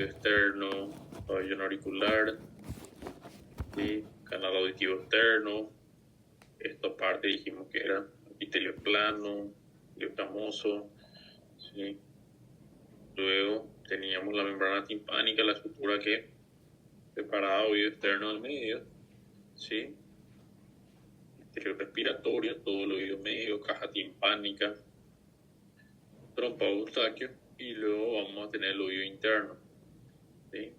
oído externo, pabellón auricular, ¿sí? Canal auditivo externo. Esta parte dijimos que era epitelio plano, escamoso, ¿sí? Luego teníamos la membrana timpánica, la estructura que separaba oído externo del medio, ¿sí? Interior respiratorio, todo el oído medio, caja timpánica, trompa eustaquio, y luego vamos a tener el oído interno, ¿sí?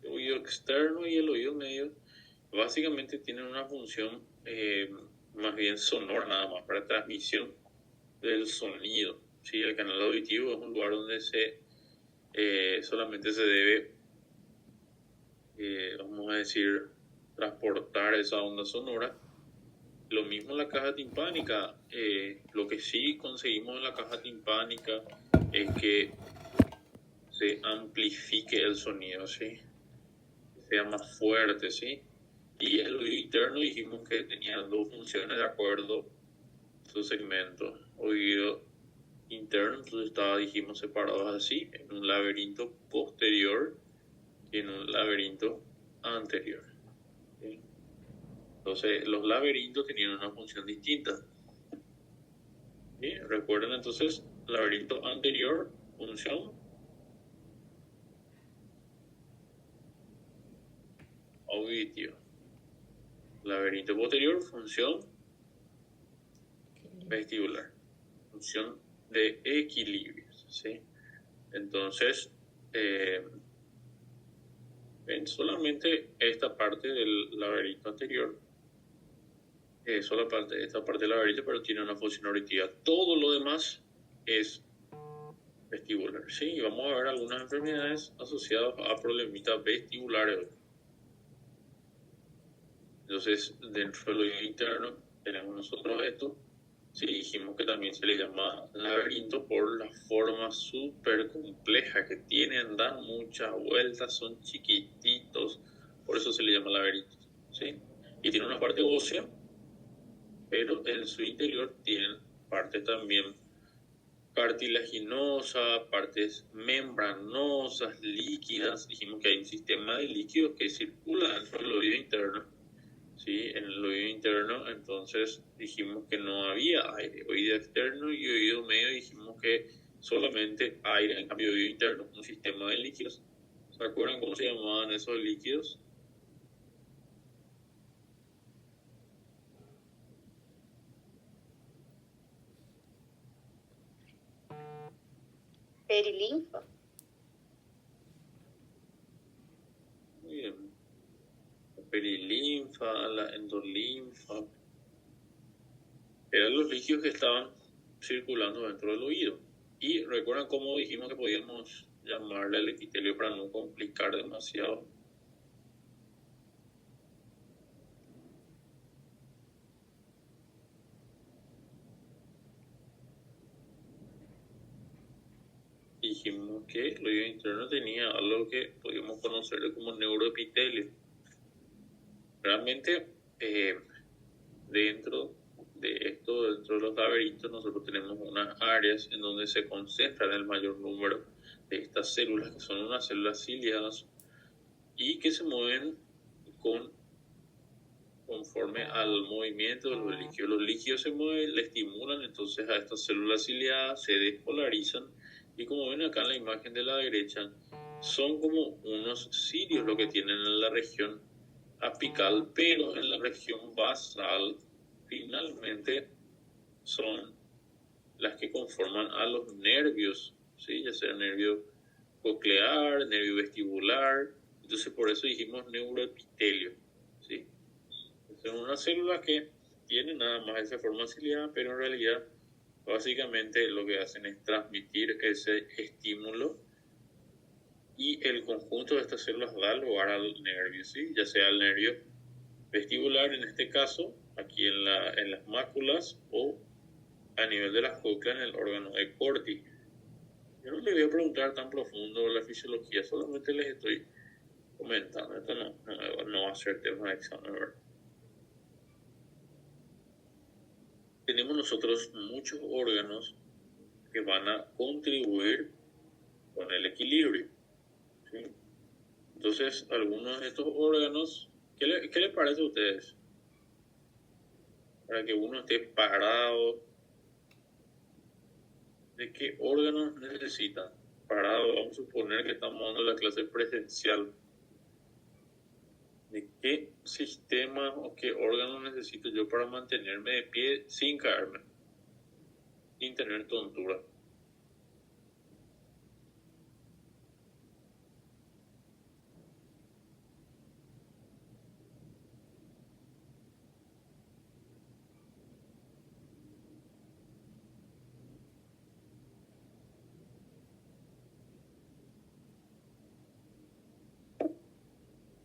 El oído externo y el oído medio básicamente tienen una función más bien sonora, nada más para transmisión del sonido, ¿sí? El canal auditivo es un lugar donde solamente se debe, vamos a decir, transportar esa onda sonora. Lo mismo en la caja timpánica. Lo que sí conseguimos en la caja timpánica es que se amplifique el sonido, ¿sí? Que sea más fuerte, ¿sí? Y el oído interno dijimos que tenía dos funciones de acuerdo a su segmento. Oído interno, entonces dijimos, separados así, en un laberinto posterior y en un laberinto anterior, ¿sí? Entonces, los laberintos tenían una función distinta, ¿sí? Recuerden entonces, laberinto anterior, función auditiva. Laberinto posterior, función vestibular, función de equilibrio, ¿sí? Entonces, ven solamente esta parte del laberinto anterior, solo esta parte del laberinto, pero tiene una función auditiva. Todo lo demás es vestibular, ¿sí? Y vamos a ver algunas enfermedades asociadas a problemitas vestibulares. Entonces, dentro del oído interno tenemos nosotros esto. Sí, dijimos que también se le llama laberinto por la forma súper compleja que tienen, dan muchas vueltas, son chiquititos, por eso se le llama laberinto, ¿sí? Y tiene una parte ósea, pero en su interior tienen partes también cartilaginosa, partes membranosas, líquidas. Dijimos que hay un sistema de líquidos que circula dentro del oído interno, ¿sí? En el oído interno, entonces dijimos que no había aire. Oído externo y oído medio dijimos que solamente aire. En cambio, oído interno, un sistema de líquidos. ¿Se acuerdan cómo se llamaban esos líquidos? Perilinfa. Muy bien. La perilinfa, la endolinfa. Eran los líquidos que estaban circulando dentro del oído. Y recuerdan cómo dijimos que podíamos llamarle al epitelio para no complicar demasiado. Dijimos que el oído interno tenía algo que podíamos conocerlo como neuroepitelio. Realmente, dentro de esto, dentro de los laberintos, nosotros tenemos unas áreas en donde se concentran el mayor número de estas células, que son unas células ciliadas y que se mueven conforme al movimiento de los líquidos. Los líquidos se mueven, le estimulan entonces a estas células ciliadas, se despolarizan y como ven acá en la imagen de la derecha, son como unos cilios lo que tienen en la región apical, pero en la región basal finalmente son las que conforman a los nervios, ¿sí? Ya sea nervio coclear, nervio vestibular. Entonces por eso dijimos neuroepitelio, ¿sí? Es una célula que tiene nada más esa forma ciliada, pero en realidad básicamente lo que hacen es transmitir ese estímulo y el conjunto de estas células da lugar al nervio, ¿sí? Ya sea el nervio vestibular en este caso, aquí en las máculas, o a nivel de las cócleas en el órgano de Corti. Yo no les voy a preguntar tan profundo la fisiología, solamente les estoy comentando. Esto no va a ser tema de examen, ¿verdad? Tenemos nosotros muchos órganos que van a contribuir con el equilibrio. ¿sí? Entonces, algunos de estos órganos, qué le parece a ustedes? Para que uno esté parado, ¿de qué órganos necesitan? Parado, vamos a suponer que estamos dando la clase presencial. ¿De qué sistema o qué órgano necesito yo para mantenerme de pie sin caerme, sin tener tontura?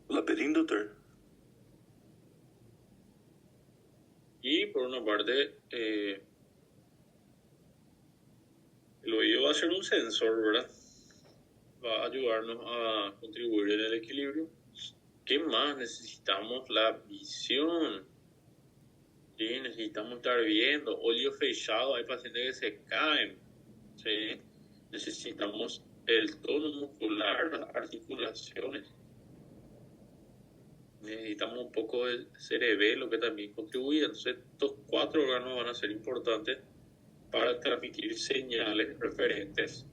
Labirinto, doctor. Y por una parte, el oído va a ser un sensor, ¿verdad? Va a ayudarnos a contribuir en el equilibrio. ¿Qué más? Necesitamos la visión. Sí, necesitamos estar viendo. Olho fechado, hay pacientes que se caen. ¿Sí? Necesitamos el tono muscular, las articulaciones. Necesitamos un poco del cerebelo que también contribuye. Entonces, estos 4 órganos van a ser importantes para transmitir señales referentes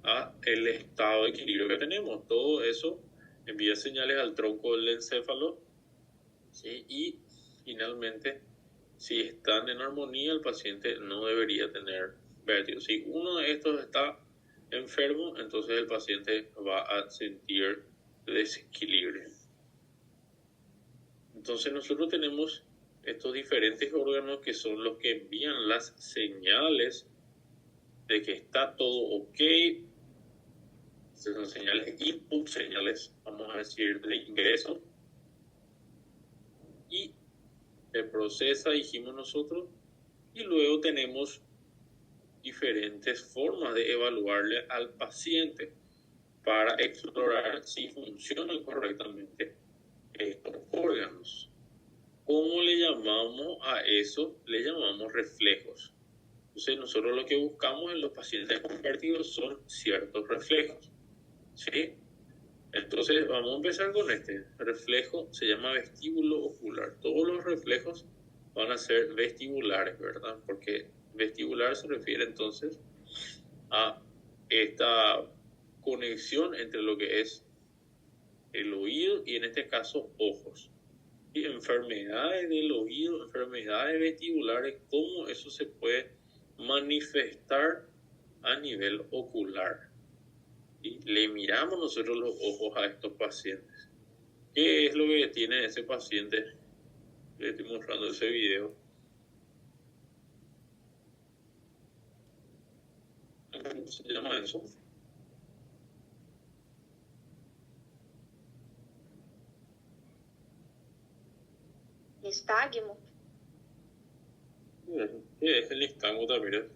a el estado de equilibrio que tenemos. Todo eso envía señales al tronco del encéfalo, ¿sí? Y finalmente, si están en armonía, el paciente no debería tener vértigo. Si uno de estos está enfermo, entonces el paciente va a sentir desequilibrio. Entonces nosotros tenemos estos diferentes órganos que son los que envían las señales de que está todo ok. Son señales input, señales, vamos a decir, de ingreso. Y se procesa, dijimos nosotros, y luego tenemos diferentes formas de evaluarle al paciente para explorar si funcionan correctamente estos órganos. ¿Cómo le llamamos a eso? Le llamamos reflejos. Entonces nosotros lo que buscamos en los pacientes con vértigo son ciertos reflejos, ¿sí? Entonces vamos a empezar con este reflejo, se llama vestíbulo ocular. Todos los reflejos van a ser vestibulares, ¿verdad? Porque vestibular se refiere entonces a esta conexión entre lo que es el oído y en este caso ojos. Y enfermedades del oído, enfermedades vestibulares, cómo eso se puede manifestar a nivel ocular. Y le miramos nosotros los ojos a estos pacientes. ¿Qué es lo que tiene ese paciente? Le estoy mostrando ese video. ¿Cómo se llama eso? Nistagmo? ¿Qué es el nistagmo también?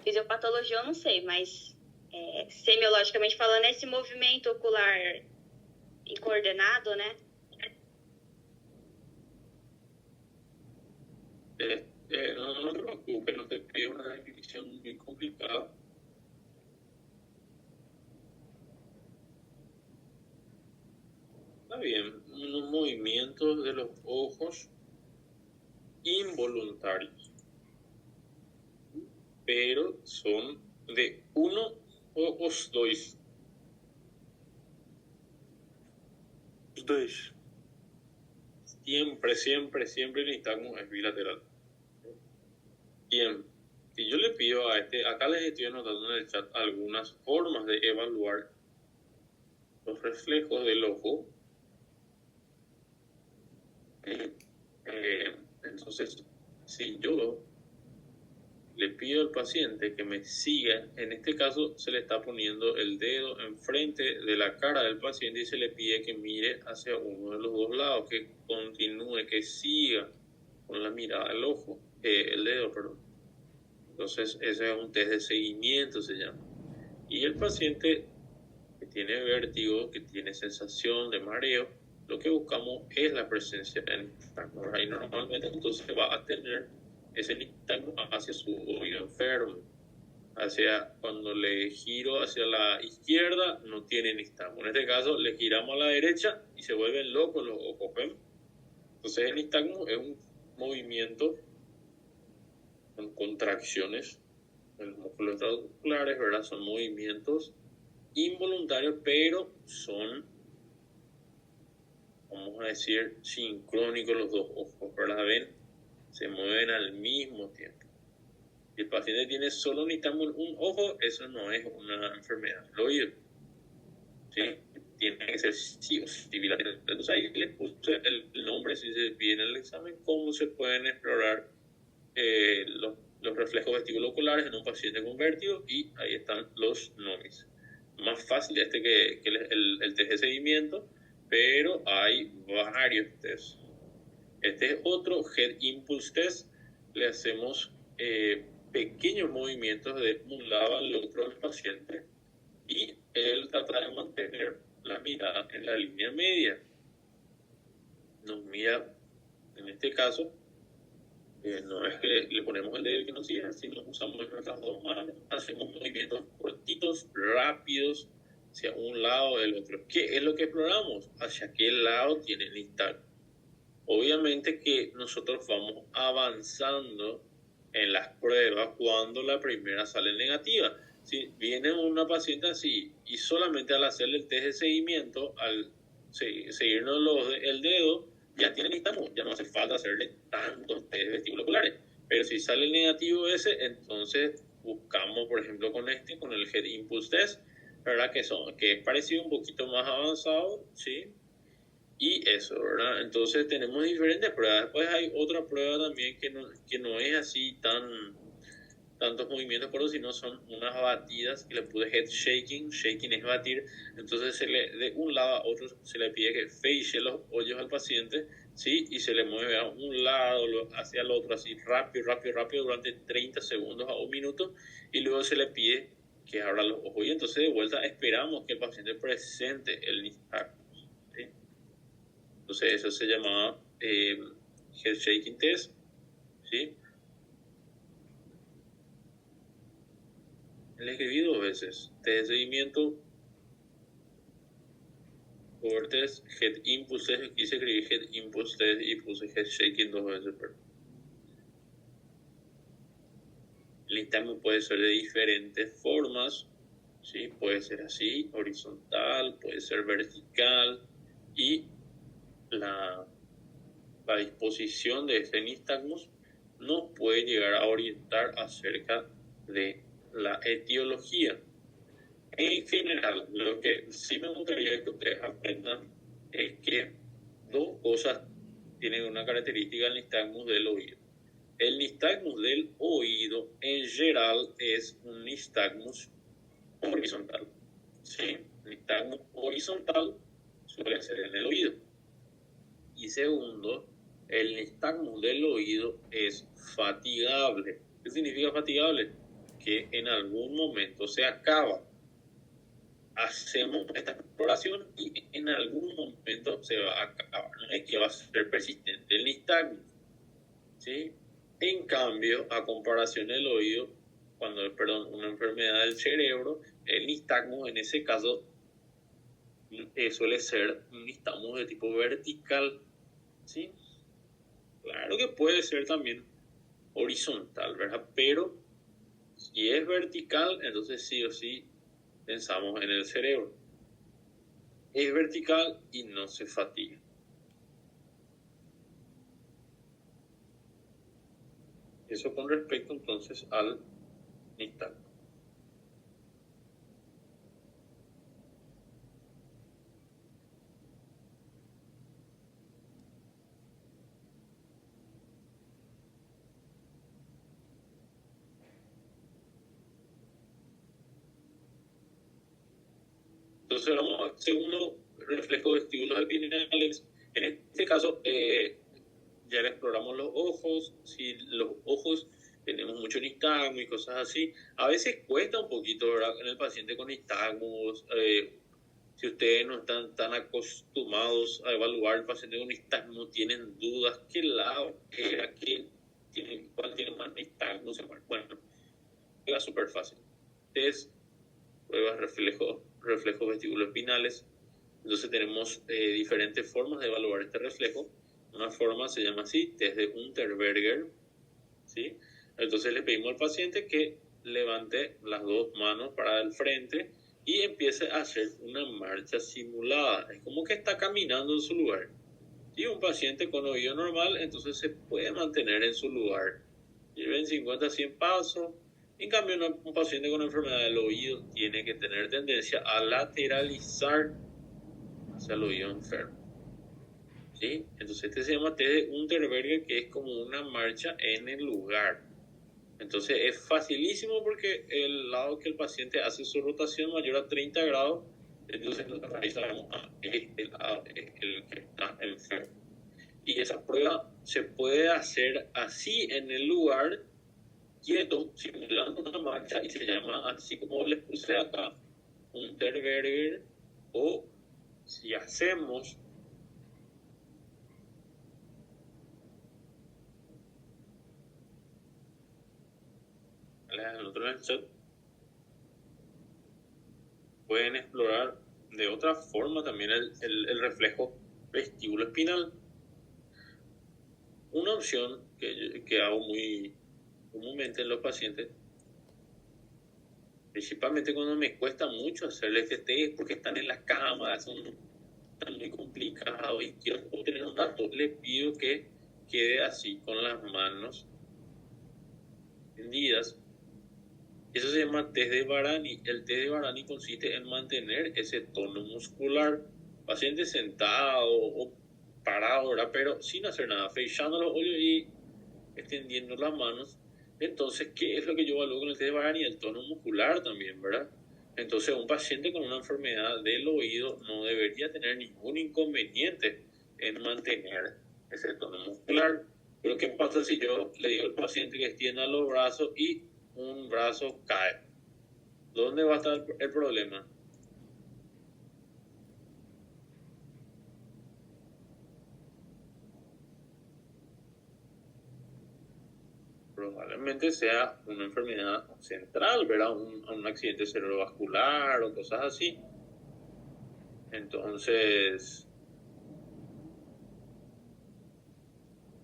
Fisiopatologia eu não sei, mas semiologicamente falando, é esse movimento ocular incoordenado, né? No te preocupes, no te pido una definición muy complicada. Está bien, unos movimientos de los ojos involuntarios, pero son de uno o os dois. Os dois. Siempre el nistagmo es bilateral. Bien, si yo le pido a acá les estoy anotando en el chat algunas formas de evaluar los reflejos del ojo. Entonces, si yo le pido al paciente que me siga, en este caso se le está poniendo el dedo enfrente de la cara del paciente y se le pide que mire hacia uno de los dos lados, que continúe, que siga con la mirada del ojo, el dedo, perdón. Entonces, ese es un test de seguimiento, se llama. Y el paciente que tiene vértigo, que tiene sensación de mareo, lo que buscamos es la presencia del nistagmo. Y normalmente entonces va a tener ese nistagmo hacia su oído enfermo. cuando le giro hacia la izquierda, no tiene nistagmo. En este caso, le giramos a la derecha y se vuelven locos los ojos, ¿ven? Entonces, el nistagmo es un movimiento con contracciones en los músculos extraoculares, ¿verdad? Son movimientos involuntarios, pero son, vamos a decir, sincrónicos los dos ojos, ¿verdad? ¿Ven? Se mueven al mismo tiempo. Si el paciente tiene solo nistagmo en un ojo, eso no es una enfermedad del oído. ¿Sí? Tiene que ser sí o sí bilateral. Entonces ahí le puse el nombre, si se pide en el examen, cómo se pueden explorar los reflejos vestibulo-oculares en un paciente con vértigo, y ahí están los NOMIs. Más fácil que el test de seguimiento, pero hay varios tests. Este es otro Head Impulse Test. Le hacemos pequeños movimientos de un lado al otro del paciente y él trata de mantener la mirada en la línea media. Nos mira, en este caso, no es que le ponemos el dedo que nos siga, sino usamos nuestras dos manos, hacemos movimientos cortitos, rápidos, hacia un lado o del otro. ¿Qué es lo que exploramos? Hacia qué lado tiene el nistagmo. Obviamente que nosotros vamos avanzando en las pruebas cuando la primera sale negativa. Si viene una paciente así y solamente al hacerle el test de seguimiento, al seguirnos el dedo, ya tiene nistagmo, ya no hace falta hacerle tantos test vestibuloculares. Pero si sale negativo ese, entonces buscamos, por ejemplo, con el Head Impulse Test, ¿verdad? Que es parecido, un poquito más avanzado, ¿sí? Y eso, ¿verdad? Entonces tenemos diferentes pruebas. Después hay otra prueba también que no es así tantos movimientos, pero sino son unas batidas que le puse head shaking. Shaking es batir. Entonces de un lado a otro se le pide que feiche los hoyos al paciente, ¿sí? Y se le mueve a un lado hacia el otro, así rápido durante 30 segundos a un minuto. Y luego se le pide que abra los ojos. Y entonces de vuelta esperamos que el paciente presente el nistagmo. Entonces eso se llamaba Head Shaking Test, ¿sí? Le escribí 2 veces, test de seguimiento por test, Head Impulse Test, quise escribir Head Impulse Test y puse Head Shaking 2 veces. Pero el nistagmo puede ser de diferentes formas, ¿sí? Puede ser así, horizontal, puede ser vertical, y la disposición de este nistagmo nos puede llegar a orientar acerca de la etiología. En general, lo que sí me gustaría que ustedes aprendan es que 2 cosas tienen una característica del nistagmus del oído. El nistagmus del oído en general es un nistagmus horizontal. ¿Sí? Nistagmus horizontal suele ser en el oído. Y segundo, el nistagmus del oído es fatigable. ¿Qué significa fatigable? Que en algún momento se acaba. Hacemos esta exploración y en algún momento se va a acabar. No es que va a ser persistente el nistagmus, ¿sí? En cambio, a comparación del oído, una enfermedad del cerebro, el nistagmus en ese caso suele ser un nistagmus de tipo vertical, ¿sí? Claro que puede ser también horizontal, ¿verdad? Pero si es vertical, entonces sí o sí pensamos en el cerebro. Es vertical y no se fatiga. Eso con respecto entonces al nistagmo. Entonces vamos al segundo reflejo vestíbulos epinales. En este caso ya exploramos los ojos. Si los ojos tenemos mucho nistagmo y cosas así, a veces cuesta un poquito, ¿verdad? En el paciente con nistagmos, si ustedes no están tan acostumbrados a evaluar el paciente con nistagmo, tienen dudas, ¿qué lado era? ¿Cuál tiene más nistagmo? Bueno, Es súper fácil. Test, pruebas, reflejos vestibuloespinales. Entonces tenemos diferentes formas de evaluar este reflejo. Una forma se llama así, test de Unterberger, ¿sí? Entonces le pedimos al paciente que levante las dos manos para el frente y empiece a hacer una marcha simulada. Es como que está caminando en su lugar. Si un paciente con oído normal, entonces se puede mantener en su lugar. Lleven 50 a 100 pasos. En cambio, un paciente con enfermedad del oído tiene que tener tendencia a lateralizar hacia el oído enfermo. ¿Sí? Entonces este se llama test de Unterberger, que es como una marcha en el lugar. Entonces es facilísimo porque el lado que el paciente hace su rotación mayor a 30 grados, entonces ahí sabemos es el que está enfermo. Y esa prueba se puede hacer así en el lugar, quieto, simulando una marcha, y se llama así como les puse acá, Unterberger, o si hacemos el otro en el chat, pueden explorar de otra forma también el reflejo vestíbulo espinal. Una opción que hago muy comúnmente en los pacientes, principalmente cuando me cuesta mucho hacerles este test porque están en la cama, están muy complicados y quiero obtener un dato, les pido que quede así con las manos tendidas. Eso se llama test de Varani. El test de Varani consiste en mantener ese tono muscular, paciente sentado o parado, ¿verdad? Pero sin hacer nada, fechando los ojos y extendiendo las manos. Entonces, ¿qué es lo que yo evalúo con el test de Varani? El tono muscular también, ¿verdad? Entonces, un paciente con una enfermedad del oído no debería tener ningún inconveniente en mantener ese tono muscular. Pero ¿qué pasa si yo le digo al paciente que extienda los brazos y un brazo cae? ¿Dónde va a estar el problema? Probablemente sea una enfermedad central, ¿verdad? Un accidente cerebrovascular o cosas así. Entonces,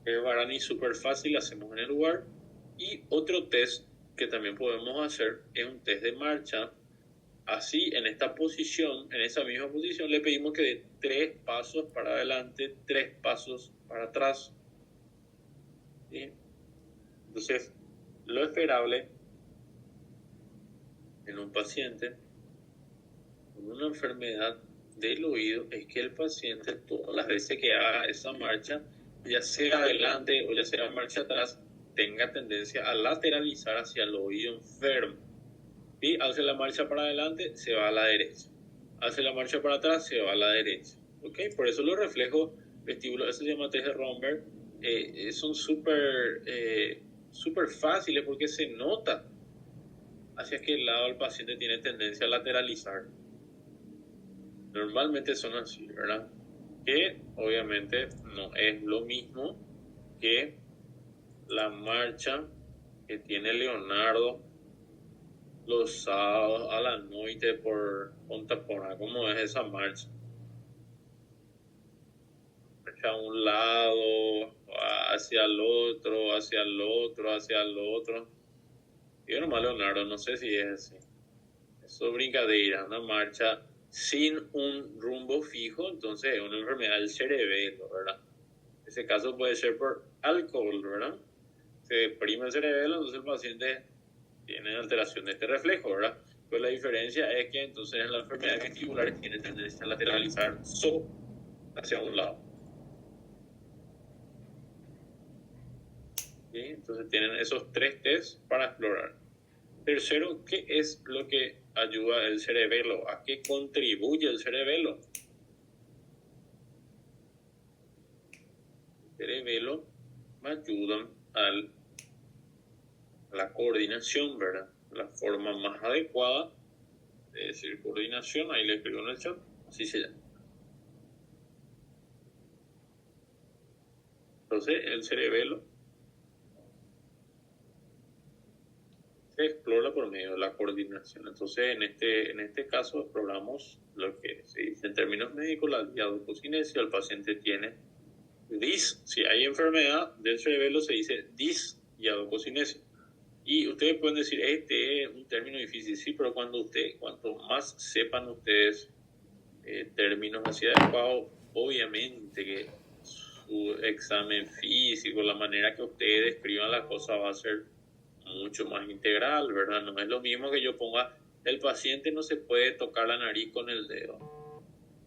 el Varani súper fácil, hacemos en el lugar. Y otro test que también podemos hacer es un test de marcha. Así, en esta posición, en esa misma posición, le pedimos que dé 3 pasos para adelante, 3 pasos para atrás. ¿Sí? Entonces, lo esperable en un paciente con una enfermedad del oído es que el paciente, todas las veces que haga esa marcha, ya sea adelante o ya sea marcha atrás, tenga tendencia a lateralizar hacia el oído enfermo. Y hace la marcha para adelante, se va a la derecha. Hace la marcha para atrás, se va a la derecha. ¿Ok? Por eso los reflejos vestíbulos, eso se llama test de Romberg, son súper fáciles porque se nota hacia qué lado el paciente tiene tendencia a lateralizar. Normalmente son así, ¿verdad? Que obviamente no es lo mismo que la marcha que tiene Leonardo los sábados a la noche por Contemporánea. ¿Cómo es esa marcha? Marcha a un lado, hacia el otro, hacia el otro, hacia el otro. Yo nomás Leonardo, no sé si es así. Eso brincadera, una marcha sin un rumbo fijo, entonces es una enfermedad del cerebelo, ¿verdad? En ese caso puede ser por alcohol, ¿verdad? Se deprime el cerebelo, entonces el paciente tiene alteración de este reflejo, ¿verdad? Pues la diferencia es que entonces en la enfermedad vestibular tiene tendencia a lateralizar hacia un lado. ¿Sí? Entonces tienen esos 3 tests para explorar. Tercero, ¿qué es lo que ayuda el cerebelo? ¿A qué contribuye el cerebelo? El cerebelo ayuda a la coordinación, ¿verdad? La forma más adecuada de decir coordinación, ahí le escribo en el chat, así se llama. Entonces, el cerebelo se explora por medio de la coordinación. Entonces, en este caso, exploramos lo que se dice en términos médicos, la diadococinesia. El paciente tiene si hay enfermedad del cerebelo, se dice disdiadococinesia. Y ustedes pueden decir, este es un término difícil, sí, pero cuanto más sepan ustedes términos así adecuados, obviamente que su examen físico, la manera que ustedes describan las cosas va a ser mucho más integral, ¿verdad? No es lo mismo que yo ponga, el paciente no se puede tocar la nariz con el dedo,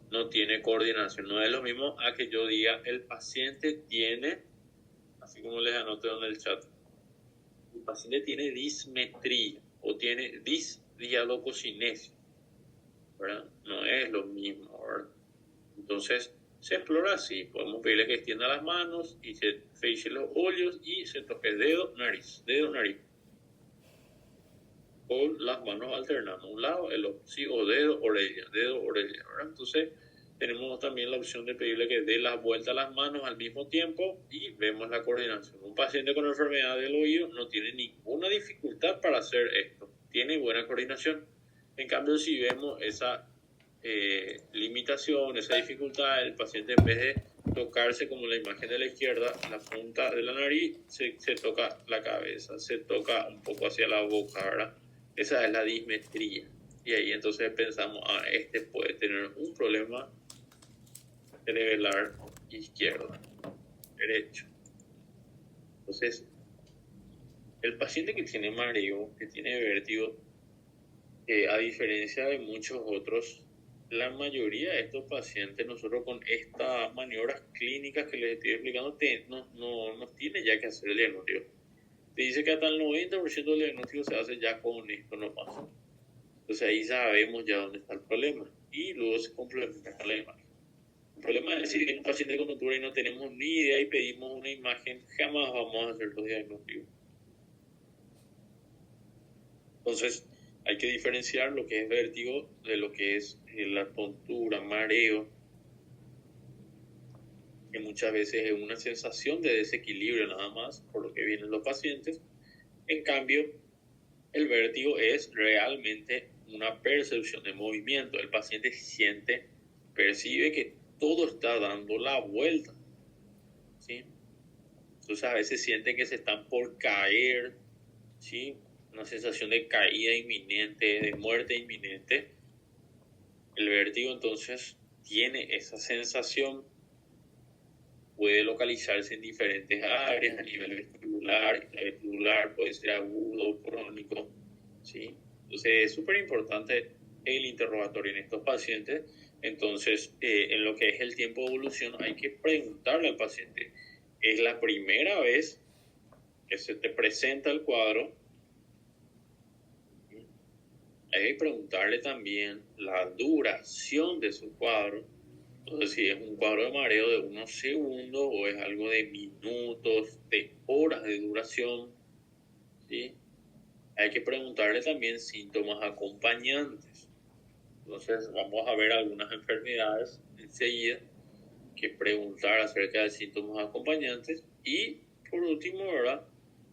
no tiene coordinación. No es lo mismo a que yo diga, el paciente tiene, así como les anoté en el chat, el paciente tiene dismetría o tiene disdiadococinesia, ¿verdad? No es lo mismo, ¿verdad? Entonces, se explora así. Podemos pedirle que extienda las manos y se feixe los ojos y se toque dedo, nariz, con las manos alternando un lado, el otro, sí, o dedo, orella, ¿verdad? Entonces, tenemos también la opción de pedirle que dé la vuelta a las manos al mismo tiempo y vemos la coordinación. Un paciente con enfermedad del oído no tiene ninguna dificultad para hacer esto, tiene buena coordinación. En cambio, si vemos esa limitación, esa dificultad, el paciente en vez de tocarse como la imagen de la izquierda, la punta de la nariz, se toca la cabeza, se toca un poco hacia la boca, ¿verdad? Esa es la dismetría. Y ahí entonces pensamos, este puede tener un problema cerebelar izquierdo, derecho. Entonces, el paciente que tiene mareo, que tiene vértigo, a diferencia de muchos otros, la mayoría de estos pacientes, nosotros con estas maniobras clínicas que les estoy explicando, no tiene ya que hacer el diagnóstico. Te dice que hasta el 90% del diagnóstico se hace ya con esto nomás. Entonces ahí sabemos ya dónde está el problema y luego se complementa con la imagen. El problema es decir que un paciente con tontura y no tenemos ni idea y pedimos una imagen, jamás vamos a hacer los diagnósticos. Entonces, hay que diferenciar lo que es vértigo de lo que es la tontura, mareo, que muchas veces es una sensación de desequilibrio nada más, por lo que vienen los pacientes. En cambio, el vértigo es realmente una percepción de movimiento. El paciente percibe que todo está dando la vuelta, ¿sí? Entonces a veces siente que se están por caer, ¿sí? Una sensación de caída inminente, de muerte inminente. El vértigo entonces tiene esa sensación, puede localizarse en diferentes áreas, a nivel vestibular, puede ser agudo, crónico, ¿sí? Entonces es súper importante el interrogatorio en estos pacientes. Entonces, en lo que es el tiempo de evolución, hay que preguntarle al paciente, ¿es la primera vez que se te presenta el cuadro? Hay que preguntarle también la duración de su cuadro. Entonces, si es un cuadro de mareo de unos segundos o es algo de minutos, de horas de duración, ¿sí? Hay que preguntarle también síntomas acompañantes. Entonces, vamos a ver algunas enfermedades enseguida, que preguntar acerca de síntomas acompañantes y, por último, ¿verdad?,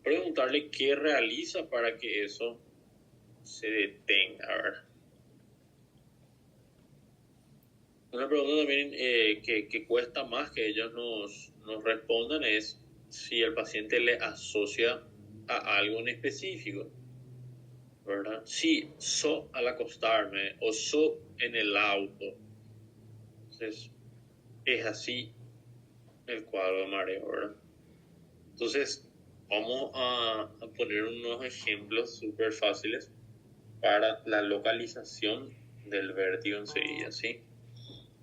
preguntarle qué realiza para que eso se detenga, ¿verdad? Una pregunta también que cuesta más que ellos nos respondan es si el paciente le asocia a algo en específico, ¿verdad? Sí, al acostarme o en el auto. Entonces, es así el cuadro de mareo, ¿verdad? Entonces, vamos a poner unos ejemplos súper fáciles para la localización del vértigo enseguida, ¿sí?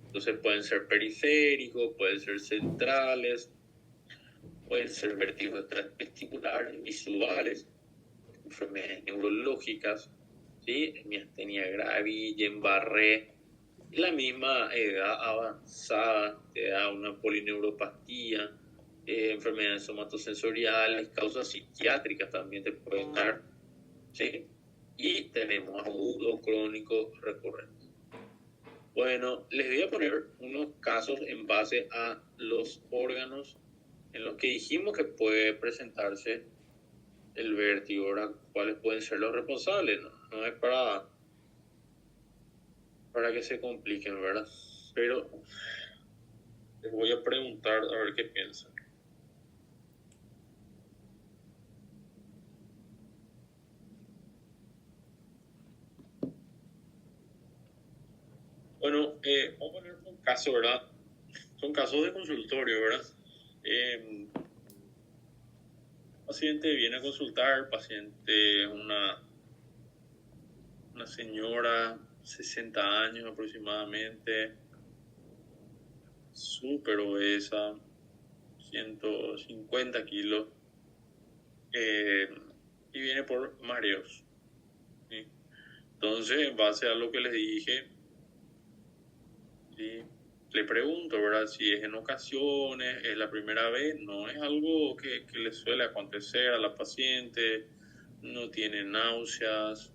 Entonces pueden ser periféricos, pueden ser centrales, pueden ser vértigos transvesticulares, visuales, enfermedades neurológicas, ¿sí? Miastenia gravis, Guillain-Barré. La misma edad avanzada te da una polineuropatía, enfermedades somatosensoriales, causas psiquiátricas también te pueden dar, ¿sí? Y tenemos agudo, crónico, recurrente. Bueno, les voy a poner unos casos en base a los órganos en los que dijimos que puede presentarse el vértigo, ¿verdad? ¿Cuáles pueden ser los responsables? No es para que se compliquen, ¿verdad? Pero les voy a preguntar a ver qué piensan. Bueno, vamos a poner un caso, ¿verdad? Son casos de consultorio, ¿verdad? Paciente viene a consultar, paciente una señora, 60 años aproximadamente, súper obesa, 150 kilos, y viene por mareos, ¿sí? Entonces, en base a lo que les dije, ¿sí? Le pregunto, ¿verdad? Si es en ocasiones, es la primera vez, no es algo que le suele acontecer a la paciente, no tiene náuseas.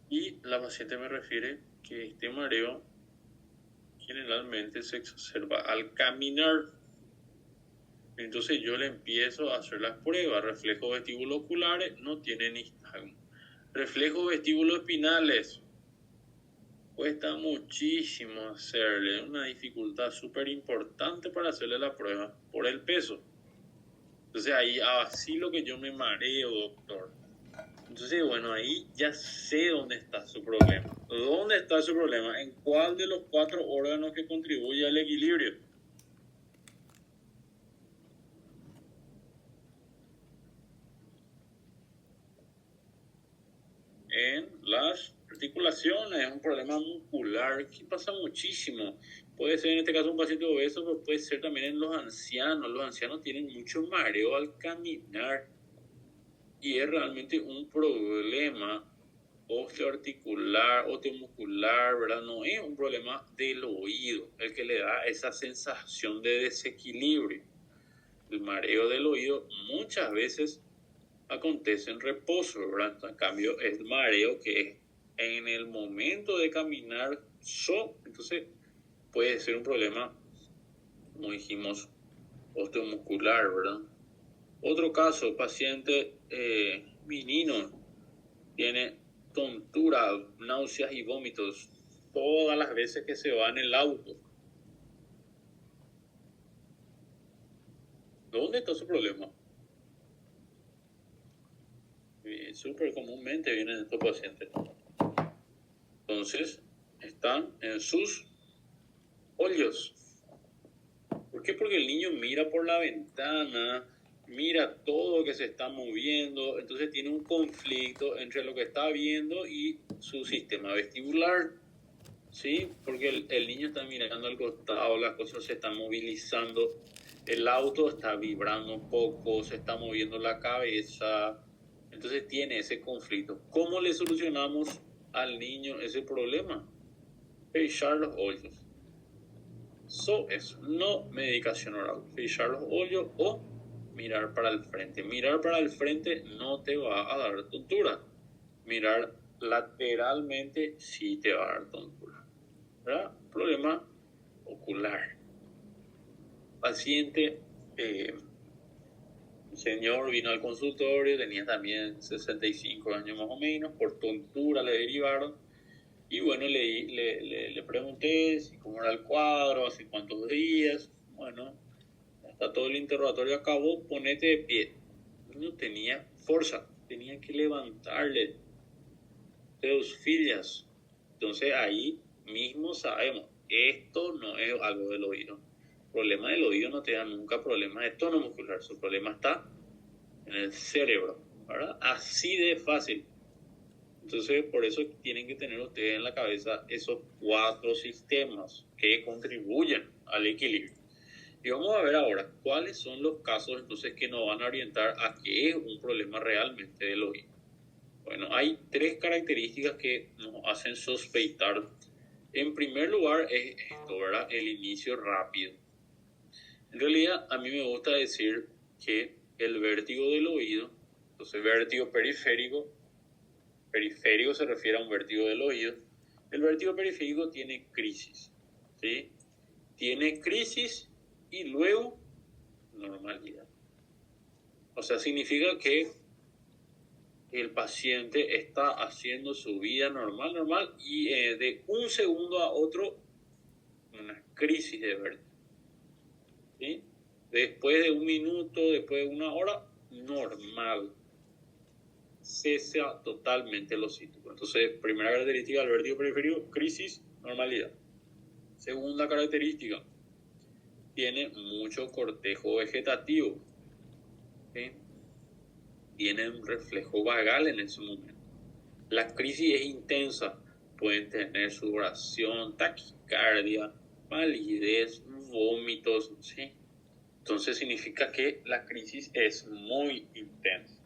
Y la paciente me refiere que este mareo generalmente se exacerba al caminar. Entonces yo le empiezo a hacer las pruebas. Reflejos vestibuloculares no tiene nistagmo. Reflejos vestibuloespinales cuesta muchísimo hacerle, una dificultad súper importante para hacerle la prueba por el peso. Entonces ahí así lo que yo me mareo, doctor. Entonces, bueno, ahí ya sé dónde está su problema. ¿Dónde está su problema? ¿En cuál de los 4 órganos que contribuye al equilibrio? En las articulaciones, es un problema muscular que pasa muchísimo. Puede ser en este caso un paciente obeso, pero puede ser también en los ancianos. Los ancianos tienen mucho mareo al caminar y es realmente un problema osteoarticular, osteomuscular, ¿verdad? No es un problema del oído el que le da esa sensación de desequilibrio. El mareo del oído muchas veces acontece en reposo, ¿verdad? En cambio, el mareo que es en el momento de caminar, entonces puede ser un problema, como dijimos, osteomuscular, ¿verdad? Otro caso, paciente menino, tiene tontura, náuseas y vómitos todas las veces que se va en el auto. ¿Dónde está su problema? Súper comúnmente vienen estos pacientes. Entonces, están en sus ojos. ¿Por qué? Porque el niño mira por la ventana, mira todo lo que se está moviendo, entonces tiene un conflicto entre lo que está viendo y su sistema vestibular, ¿sí? Porque el niño está mirando al costado, las cosas se están movilizando, el auto está vibrando un poco, se está moviendo la cabeza, entonces tiene ese conflicto. ¿Cómo le solucionamos al niño ese problema? Fechar los ojos. Es no medicación oral. Fechar los ojos o mirar para el frente. Mirar para el frente no te va a dar tontura. Mirar lateralmente sí te va a dar tontura, ¿verdad? Problema ocular. Paciente, señor vino al consultorio, tenía también 65 años más o menos, por tontura le derivaron. Y bueno, le pregunté si cómo era el cuadro, hace cuántos días. Bueno, hasta todo el interrogatorio acabó, ponete de pie. No tenía fuerza, tenía que levantarle dos fillas. Entonces ahí mismo sabemos, esto no es algo del oído. El problema del oído no te da nunca problema de tono muscular, su problema está en el cerebro, ¿verdad? Así de fácil. Entonces, por eso tienen que tener ustedes en la cabeza esos 4 sistemas que contribuyen al equilibrio. Y vamos a ver ahora cuáles son los casos entonces que nos van a orientar a qué es un problema realmente del oído. Bueno, hay 3 características que nos hacen sospechar. En primer lugar es esto, ¿verdad? El inicio rápido. En realidad, a mí me gusta decir que el vértigo del oído, entonces vértigo periférico se refiere a un vértigo del oído. El vértigo periférico tiene crisis, ¿sí? Tiene crisis y luego normalidad. O sea, significa que el paciente está haciendo su vida normal, y de un segundo a otro, una crisis de vértigo. ¿Sí? Después de un minuto, después de una hora, normal. Cesa totalmente los síntomas. Entonces, primera característica del vértigo periférico, crisis, normalidad. Segunda característica, tiene mucho cortejo vegetativo. ¿Sí? Tiene un reflejo vagal en ese momento. La crisis es intensa. Pueden tener sudoración, taquicardia, palidez, vómitos, ¿sí? Entonces significa que la crisis es muy intensa.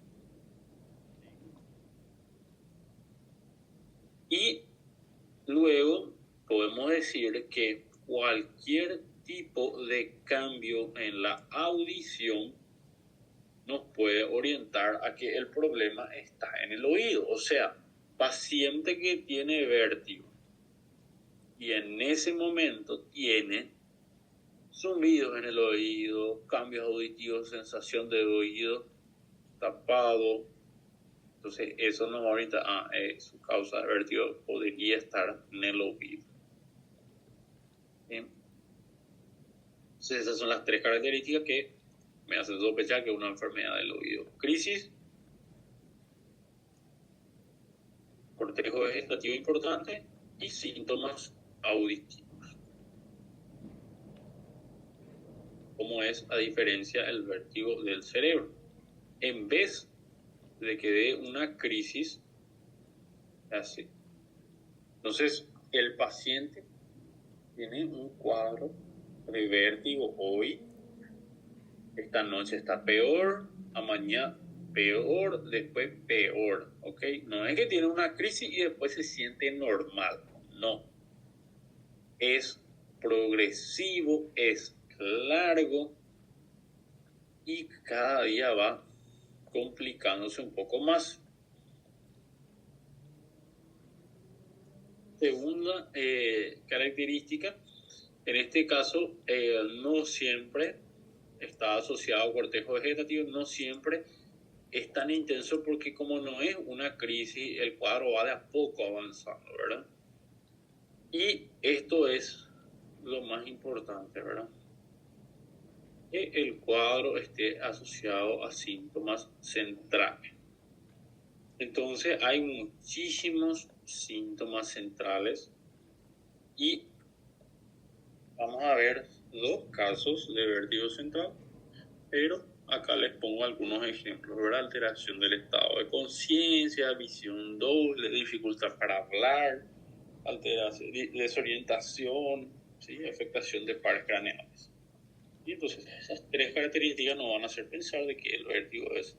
Y luego podemos decir que cualquier tipo de cambio en la audición nos puede orientar a que el problema está en el oído. O sea, paciente que tiene vértigo y en ese momento tiene zumbidos en el oído, cambios auditivos, sensación de oído tapado. Entonces eso nos va a orientar a su causa de vértigo podría estar en el oído. Bien. Entonces esas son las tres características que me hacen sospechar que es una enfermedad del oído. Crisis, cortejo vegetativo importante y síntomas auditivos. ¿Cómo es a diferencia el vértigo del cerebro? En vez de que dé una crisis, así. Entonces, el paciente tiene un cuadro de vértigo hoy, esta noche está peor, a mañana peor, después peor, ¿ok? No es que tiene una crisis y después se siente normal, no. Es progresivo, es largo y cada día va complicándose un poco más. Segunda característica, en este caso no siempre está asociado a cortejo vegetativo, no siempre es tan intenso porque como no es una crisis, el cuadro va de a poco avanzando, ¿verdad? Y esto es lo más importante, ¿verdad? Que el cuadro esté asociado a síntomas centrales. Entonces hay muchísimos síntomas centrales y vamos a ver dos casos de vértigo central, pero acá les pongo algunos ejemplos, ¿verdad? Alteración del estado de conciencia, visión doble, dificultad para hablar, alteración, desorientación, ¿sí? Afectación de pares craneales. Y entonces esas tres características nos van a hacer pensar de que el vértigo es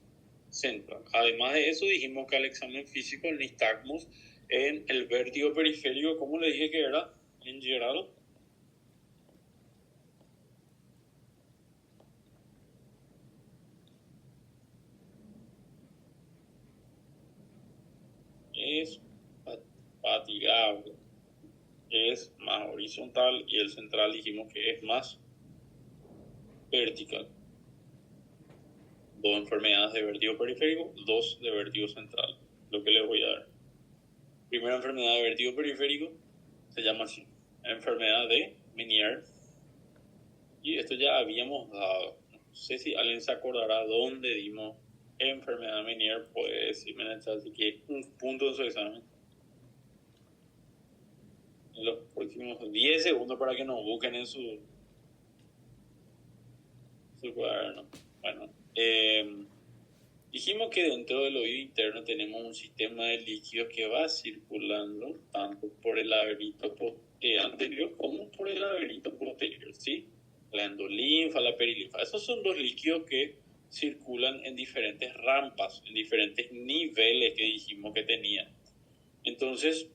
central. Además de eso, dijimos que al examen físico, el nistagmus, en el vértigo periférico, ¿cómo le dije que era en Gerardo? Es fatigable, es más horizontal, y el central dijimos que es más vertical. Dos enfermedades de vértigo periférico, dos de vértigo central, lo que les voy a dar. Primera enfermedad de vértigo periférico se llama así, enfermedad de Meniere, y esto ya habíamos dado. No sé si alguien se acordará dónde dimos enfermedad de Meniere, puede decirme en el chat si quiere un punto en su examen. En los próximos 10 segundos para que nos busquen en su cuaderno. Bueno, dijimos que dentro del oído interno tenemos un sistema de líquidos que va circulando tanto por el laberinto anterior como por el laberinto posterior, ¿sí? La endolinfa, la perilinfa. Esos son dos líquidos que circulan en diferentes rampas, en diferentes niveles que dijimos que tenían. Entonces,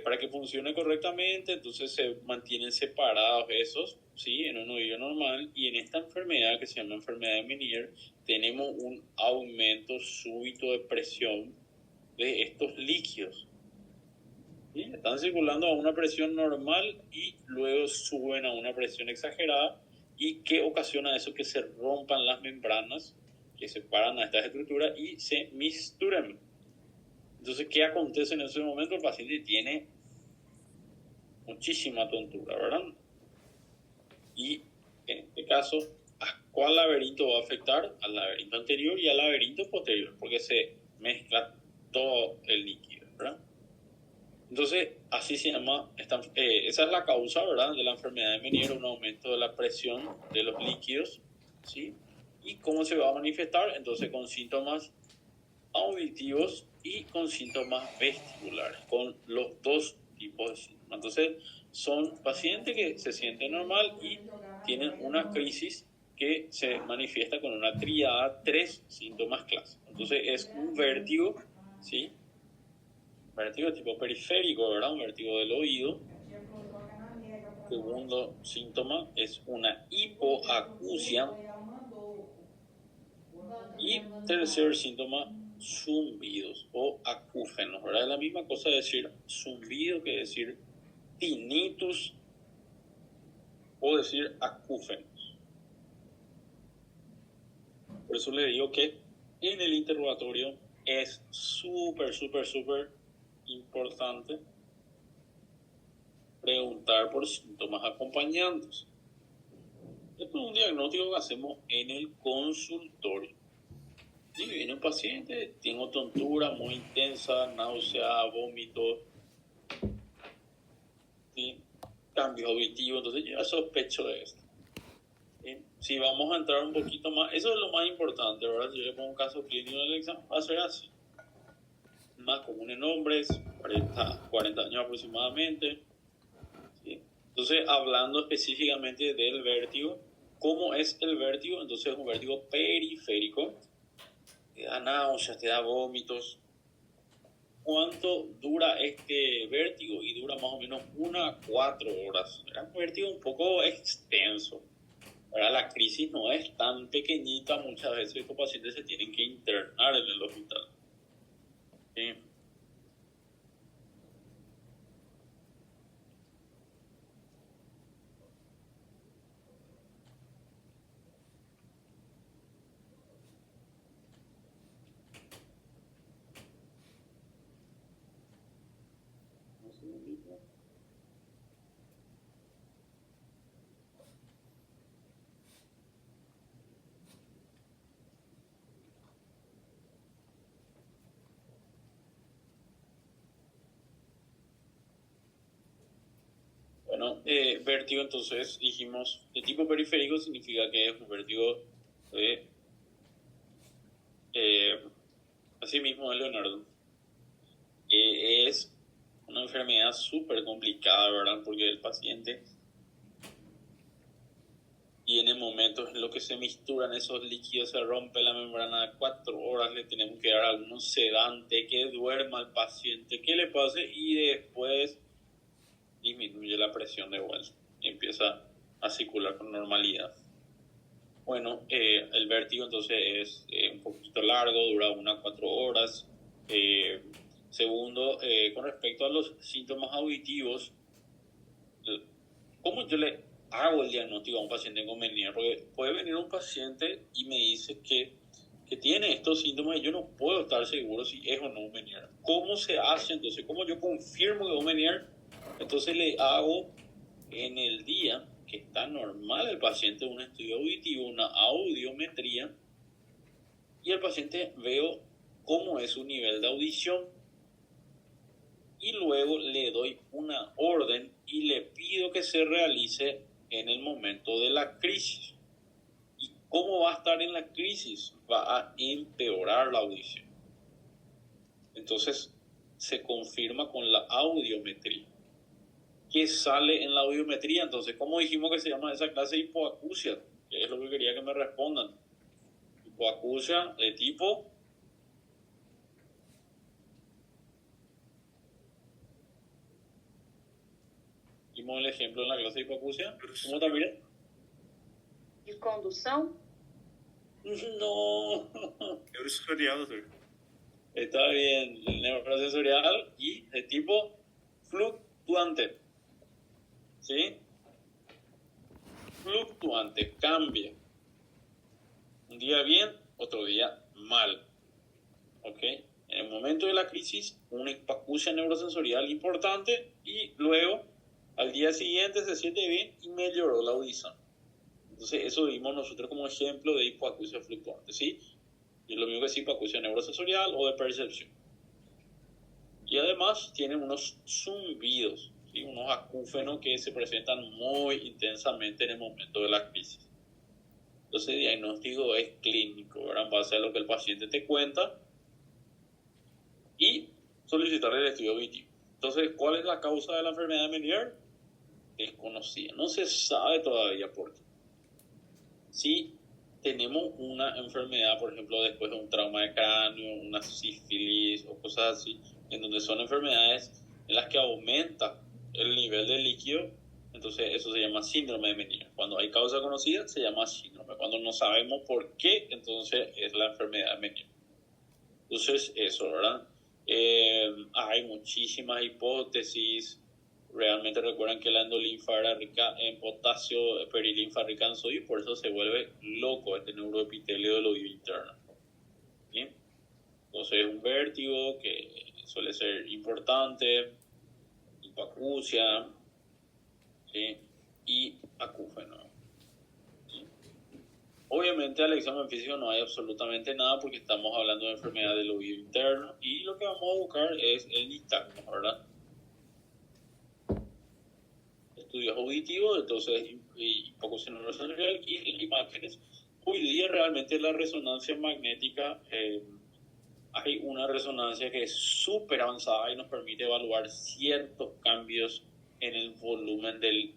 para que funcione correctamente, entonces se mantienen separados esos, ¿sí? En un oído normal, y en esta enfermedad que se llama enfermedad de Meniere tenemos un aumento súbito de presión de estos líquidos, ¿sí? Están circulando a una presión normal y luego suben a una presión exagerada, ¿Y qué ocasiona eso? Que se rompan las membranas que separan a estas estructuras y se misturen. Entonces, ¿qué acontece en ese momento? El paciente tiene muchísima tontura, ¿verdad? Y en este caso, ¿a cuál laberinto va a afectar? Al laberinto anterior y al laberinto posterior, porque se mezcla todo el líquido, ¿verdad? Entonces, así se llama, esa es la causa, ¿verdad?, de la enfermedad de Meniere, un aumento de la presión de los líquidos, ¿sí? ¿Y cómo se va a manifestar? Entonces, con síntomas auditivos y con síntomas vestibulares, con los dos tipos de síntomas. Entonces, son pacientes que se sienten normal y tienen una crisis que se manifiesta con una tríada, 3 síntomas clásicos. Entonces, es un vértigo, ¿sí? Vértigo tipo periférico, ¿verdad? Un vértigo del oído. Segundo síntoma es una hipoacusia. Y tercer síntoma, zumbidos o acúfenos, ¿verdad? Es la misma cosa decir zumbido que decir tinnitus o decir acúfenos. Por eso le digo que en el interrogatorio es súper importante preguntar por síntomas acompañantes. Esto es un diagnóstico que hacemos en el consultorio. Si viene un paciente, tengo tontura muy intensa, náusea, vómito, ¿sí?, cambio auditivo, entonces yo sospecho de esto. ¿Sí? Si vamos a entrar un poquito más, eso es lo más importante, ¿verdad? Si yo le pongo un caso clínico en el examen, va a ser así. Más común en hombres, 40 años aproximadamente. ¿Sí? Entonces, hablando específicamente del vértigo, ¿cómo es el vértigo? Entonces, es un vértigo periférico. Te da náuseas, te da vómitos. ¿Cuánto dura este vértigo? Y dura más o menos 1 a 4 horas. Era un vértigo un poco extenso. Ahora, la crisis no es tan pequeñita, muchas veces estos pacientes se tienen que internar en el hospital. ¿Sí? Bueno, vértigo, entonces dijimos, de tipo periférico significa que es un vértigo de, así mismo de Leonardo. Es una enfermedad súper complicada, ¿verdad? Porque el paciente tiene momentos en los que se misturan esos líquidos, se rompe la membrana a 4 horas, le tenemos que dar algunos sedantes, que duerma al paciente, que le pase y después disminuye la presión de vuelta y empieza a circular con normalidad. Bueno, el vértigo entonces es un poquito largo, dura 1 a 4 horas. Segundo, con respecto a los síntomas auditivos, ¿cómo yo le hago el diagnóstico a un paciente con Meniere? Porque puede venir un paciente y me dice que tiene estos síntomas y yo no puedo estar seguro si es o no un Meniere. ¿Cómo se hace entonces? ¿Cómo yo confirmo que es un Meniere? Entonces le hago en el día que está normal el paciente un estudio auditivo, una audiometría, y el paciente veo cómo es su nivel de audición y luego le doy una orden y le pido que se realice en el momento de la crisis. ¿Y cómo va a estar en la crisis? Va a empeorar la audición. Entonces se confirma con la audiometría. ¿Qué sale en la audiometría? Entonces, ¿cómo dijimos que se llama esa clase? Hipoacusia, que es lo que quería que me respondan. Hipoacusia de tipo dimos el ejemplo en la clase de hipoacusia. ¿Cómo está, mira? De condução? No. Neurosensorial, doutor. Está bien. El neurosensorial y de tipo fluctuante. ¿Sí? fluctuante, cambia. Un día bien, otro día mal. ¿Ok? En el momento de la crisis, una hipoacusia neurosensorial importante y luego, al día siguiente, se siente bien y mejoró la audición. Entonces, eso vimos nosotros como ejemplo de hipoacusia fluctuante, ¿sí? Y lo mismo que es hipoacusia neurosensorial o de percepción. Y además tiene unos zumbidos, ¿sí? Unos acúfenos que se presentan muy intensamente en el momento de la crisis. Entonces, el diagnóstico es clínico, ¿verdad? En base a lo que el paciente te cuenta y solicitar el estudio auditivo. Entonces, ¿cuál es la causa de la enfermedad de Meniere? Desconocida. No se sabe todavía por qué. Si tenemos una enfermedad, por ejemplo, después de un trauma de cráneo, una sífilis o cosas así, en donde son enfermedades en las que aumenta el nivel de líquido, entonces eso se llama síndrome de Meniere. Cuando hay causa conocida, se llama síndrome. Cuando no sabemos por qué, entonces es la enfermedad de Meniere. Entonces, eso, ¿verdad? Hay muchísimas hipótesis. Realmente recuerdan que la endolinfa era rica en potasio, perilinfa rica en sodio, y por eso se vuelve loco este neuroepitelio del oído interno. ¿Sí? Entonces, un vértigo que suele ser importante, hipoacusia, ¿sí? Y acúfeno. ¿Sí? Obviamente, al examen físico no hay absolutamente nada porque estamos hablando de enfermedad del oído interno y lo que vamos a buscar es el nistagmo, ¿verdad? Estudios auditivos, entonces hipoacusia neurosensorial y imágenes. Hoy día realmente la resonancia magnética, hay una resonancia que es súper avanzada y nos permite evaluar ciertos cambios en el volumen del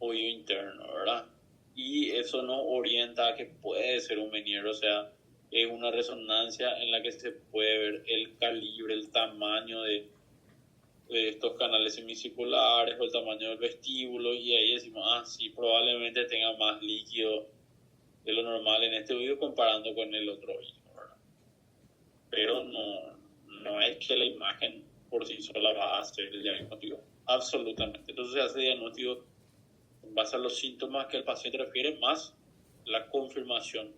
oído interno, ¿verdad? Y eso nos orienta a que puede ser un Meniere, o sea, es una resonancia en la que se puede ver el calibre, el tamaño de estos canales semicirculares o el tamaño del vestíbulo, y ahí decimos, sí, probablemente tenga más líquido de lo normal en este oído comparando con el otro oído, ¿verdad? Pero no es que la imagen por sí sola va a hacer el diagnóstico, absolutamente. Entonces se hace diagnóstico en base a los síntomas que el paciente refiere, más la confirmación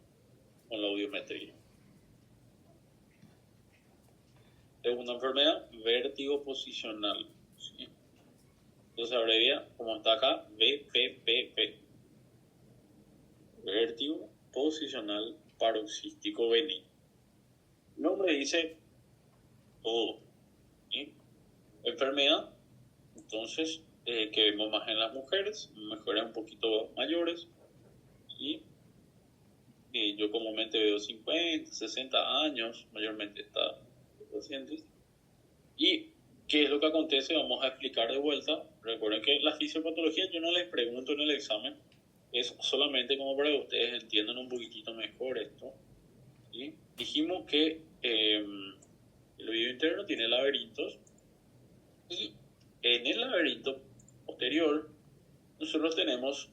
con la audiometría. Segunda enfermedad, vértigo posicional. ¿Sí? Entonces abrevia, como está acá, VPPP. Vértigo posicional paroxístico benigno. El nombre dice todo. ¿Sí? Enfermedad, entonces, que vemos más en las mujeres un poquito mayores. Y yo comúnmente veo 50, 60 años, mayormente está pacientes. ¿Y qué es lo que acontece? Vamos a explicar de vuelta. Recuerden que la fisiopatología yo no les pregunto en el examen, es solamente como para que ustedes entiendan un poquitito mejor esto. ¿Sí? Dijimos que el oído interno tiene laberintos y en el laberinto posterior nosotros tenemos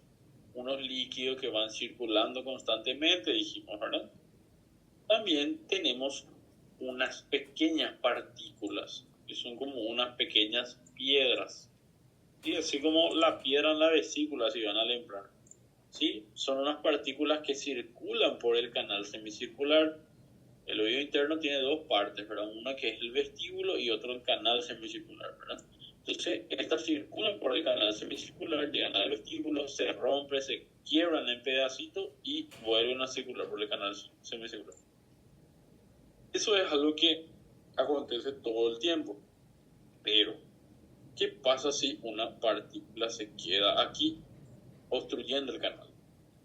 unos líquidos que van circulando constantemente, dijimos, ¿verdad? También tenemos unas pequeñas partículas que son como unas pequeñas piedras, y así como la piedra en la vesícula, si van a lembrar, ¿sí? Son unas partículas que circulan por el canal semicircular. El oído interno tiene dos partes, ¿verdad? Una que es el vestíbulo y otro el canal semicircular, ¿verdad? Entonces, estas circulan por el canal semicircular, llegan al vestíbulo, se rompen, se quiebran en pedacitos y vuelven a circular por el canal semicircular. Eso es algo que acontece todo el tiempo. Pero, ¿qué pasa si una partícula se queda aquí, obstruyendo el canal?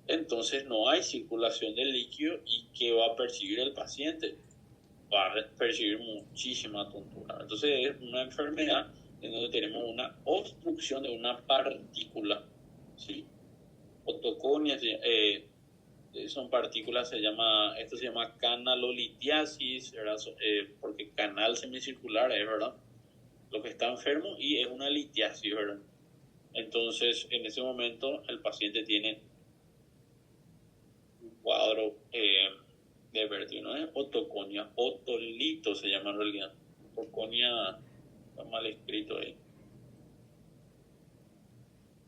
Entonces no hay circulación de líquido, y ¿qué va a percibir el paciente? Va a percibir muchísima tontura. Entonces es una enfermedad en donde tenemos una obstrucción de una partícula, ¿sí? Otoconias, son partículas, esto se llama canalolitiasis, porque canal semicircular es, ¿verdad? Lo que está enfermo, y es una litiasis, ¿verdad? Entonces, en ese momento, el paciente tiene un cuadro de vértigo, ¿no? Es otoconia, otolito se llama en realidad. Otoconia está mal escrito ahí.